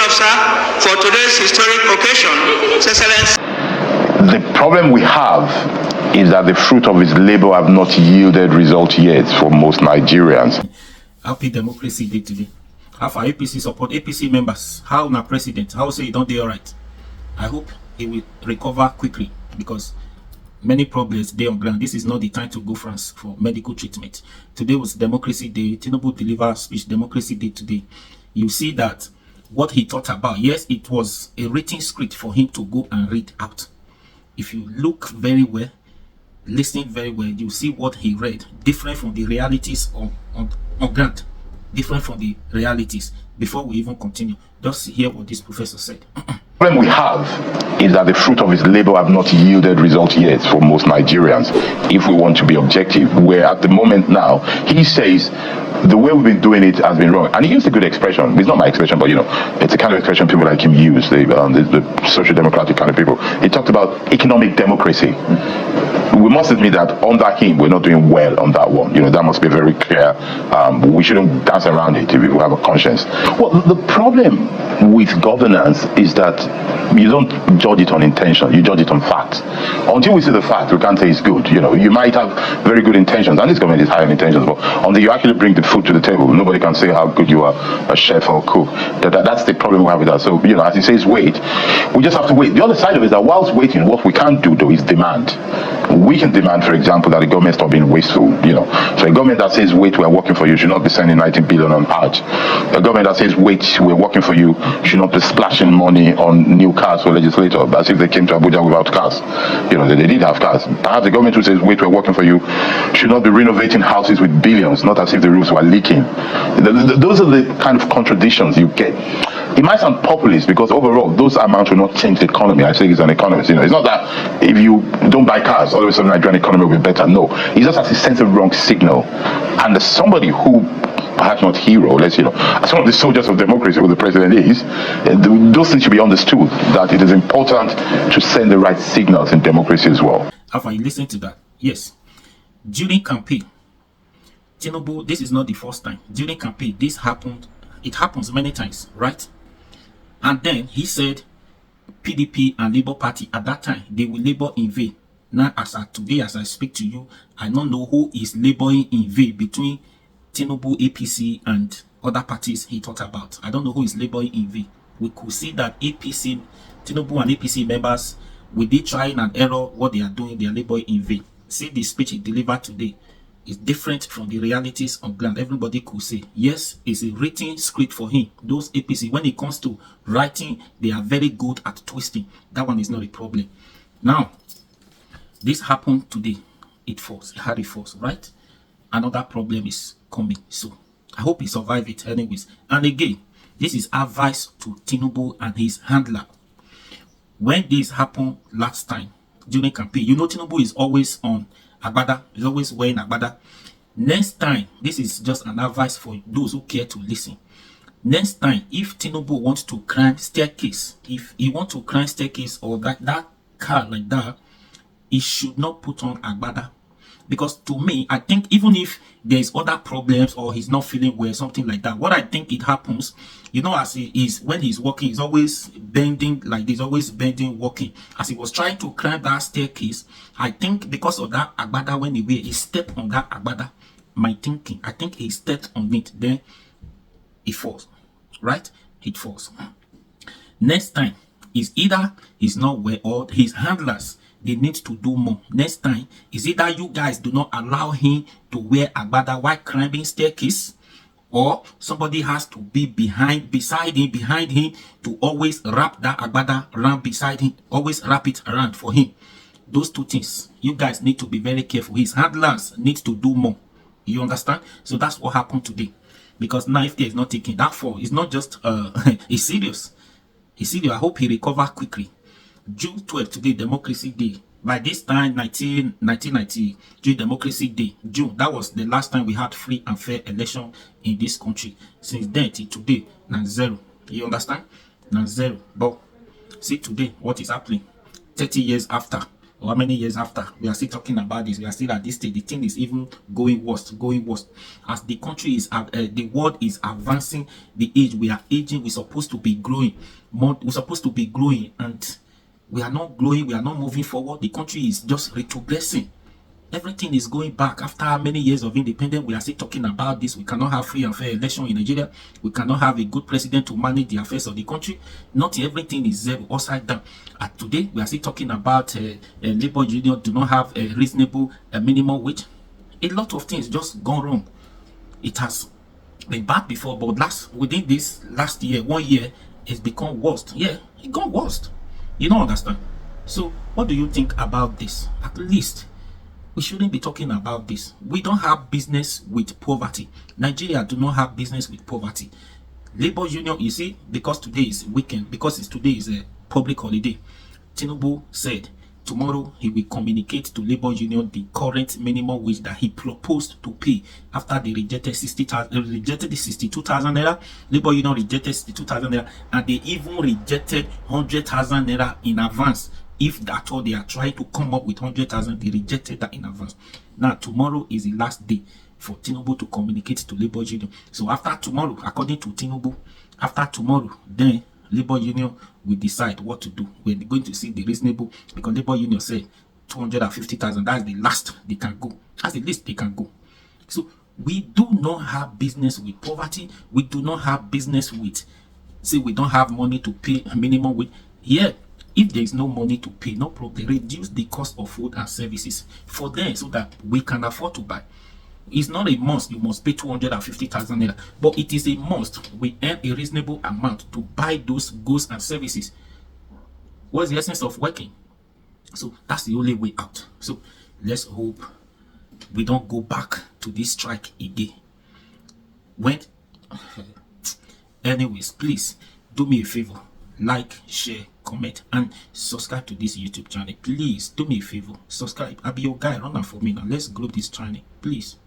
officer, for today's historic occasion, His Excellency. The problem we have is that the fruit of his labor have not yielded results yet for most Nigerians. Happy Democracy Day today. How for APC support APC members? How na president? How say he don't do alright? I hope he will recover quickly because many problems dey on ground. This is not the time to go France for medical treatment. Today was Democracy Day. Tinubu delivered speech Democracy Day today. You see that what he thought about. Yes, it was a written script for him to go and read out. If you look very well, listen very well, you see what he read different from the realities on ground, different from the realities. Before we even continue, just hear what this professor said. The problem we have is that the fruit of his labor have not yielded results yet for most Nigerians. If we want to be objective, where at the moment now, he says the way we've been doing it has been wrong. And he used a good expression. It's not my expression, but you know, it's a kind of expression people like him use, the social democratic kind of people. He talked about economic democracy. We must admit that under him, we're not doing well on that one. You know, that must be very clear. We shouldn't dance around it if we have a conscience. Well, the problem with governance is that you don't judge it on intention, you judge it on facts. Until we see the fact, we can't say it's good. You know, you might have very good intentions, and this government is high on intentions, but until you actually bring the food to the table, nobody can say how good you are, a chef or cook. That's the problem we have with that. So, you know, as he says, wait, we just have to wait. The other side of it is that whilst waiting, what we can't do, though, is demand. We can demand, for example, that the government stop being wasteful, you know. So a government that says, wait, we're working for you, should not be sending 19 billion on Hajj. A government that says, wait, we're working for you, should not be splashing money on new cars for legislators, as if they came to Abuja without cars. You know, they did have cars. Perhaps the government who says, wait, we're working for you, should not be renovating houses with billions, not as if the roofs were leaking. Those are the kind of contradictions you get. It might sound populist because overall, those amounts will not change the economy. I say he's an economist. You know, it's not that if you don't buy cars, all of a sudden the Nigerian economy will be better. No, he just has a sense of wrong signal. And as somebody who, perhaps not hero, some of the soldiers of democracy, who the president is, those things should be understood, that it is important to send the right signals in democracy as well. After you listen to that, yes, during campaign, Tinubu, this is not the first time. During campaign, this happened. It happens many times, right? And then he said PDP and Labour Party at that time, they will labor in vain. Now, as of today, as I speak to you, I don't know who is laboring in vain between Tinubu, APC, and other parties he talked about. I don't know who is laboring in vain. We could see that APC, Tinubu and APC members, with the trying and error, what they are doing, they are laboring in vain. See the speech he delivered today is different from the realities on ground. Everybody could say, yes, it's a written script for him. Those APC, when it comes to writing, they are very good at twisting. That one is not a problem. Now, this happened today. It falls. It had it falls, right? Another problem is coming. So, I hope he survived it anyways. And again, this is advice to Tinubu and his handler. When this happened last time, during campaign, you know Tinubu is always on agbada, is always wearing agbada. Next time, this is just an advice for those who care to listen. Next time, if Tinubu wants to climb staircase, if he wants to climb staircase or that car like that, he should not put on agbada. Because to me, I think even if there's other problems or he's not feeling well, something like that, what I think it happens, you know, as he is, when he's walking, he's always bending like this, always bending, walking. As he was trying to climb that staircase, I think because of that agbada, when he stepped on that agbada, my thinking, I think he stepped on it, then he falls, right? It falls. Next time, is either he's not well or his handlers, they need to do more. Next time is either you guys do not allow him to wear agbada while climbing staircase, or somebody has to be behind him to always wrap that agbada around beside him, always wrap it around for him. Those two things, you guys need to be very careful. His handlers need to do more. You understand? So that's what happened today. Because now if there is not taking that fall, it's not just it's serious. It's serious. I hope he recover quickly. June 12th today, Democracy Day. By this time, 1990, Democracy Day, June, that was the last time we had free and fair election in this country. Since then till today, now zero. You understand? Now zero. But see today, what is happening? 30 years after, or how many years after, we are still talking about this. We are still at this stage. The thing is even going worse, as the country is the world is advancing. The age, we are aging. We're supposed to be growing more. We're supposed to be growing, and we are not growing. We are not moving forward. The country is just retrogressing. Everything is going back. After many years of independence, we are still talking about this. We cannot have free and fair election in Nigeria. We cannot have a good president to manage the affairs of the country. Not everything is zero, upside down. And today, we are still talking about labor union do not have a reasonable minimum wage. A lot of things just gone wrong. It has been bad before, but within this last year, 1 year, it's become worst. Yeah, it got worst. You don't understand. So, what do you think about this? At least we shouldn't be talking about this. We don't have business with poverty. Nigeria do not have business with poverty. Labor union, you see, because today is weekend, because today is a public holiday, Tinubu said tomorrow he will communicate to labor union the current minimum wage that he proposed to pay after they rejected 62,000 naira. Labor union rejected 62,000 naira, and they even rejected 100,000 naira in advance. If at all they are trying to come up with 100,000, they rejected that in advance. Now, tomorrow is the last day for Tinubu to communicate to labor union. So after tomorrow, according to Tinubu, after tomorrow, then labor union will decide what to do. We're going to see the reasonable, because labor union said 250,000. That's the last they can go. That's the least they can go. So we do not have business with poverty. We do not have business with, say, we don't have money to pay a minimum wage. Yeah. If there is no money to pay, no problem. Reduce the cost of food and services for them so that we can afford to buy. It's not a must. You must pay 250,000 naira, but it is a must. We earn a reasonable amount to buy those goods and services. What's the essence of working? So that's the only way out. So let's hope we don't go back to this strike again. Anyways, please do me a favor. Like, share, comment, and subscribe to this YouTube channel. Please do me a favor. Subscribe. I'll be your guy. Run out for me now. Let's grow this channel. Please.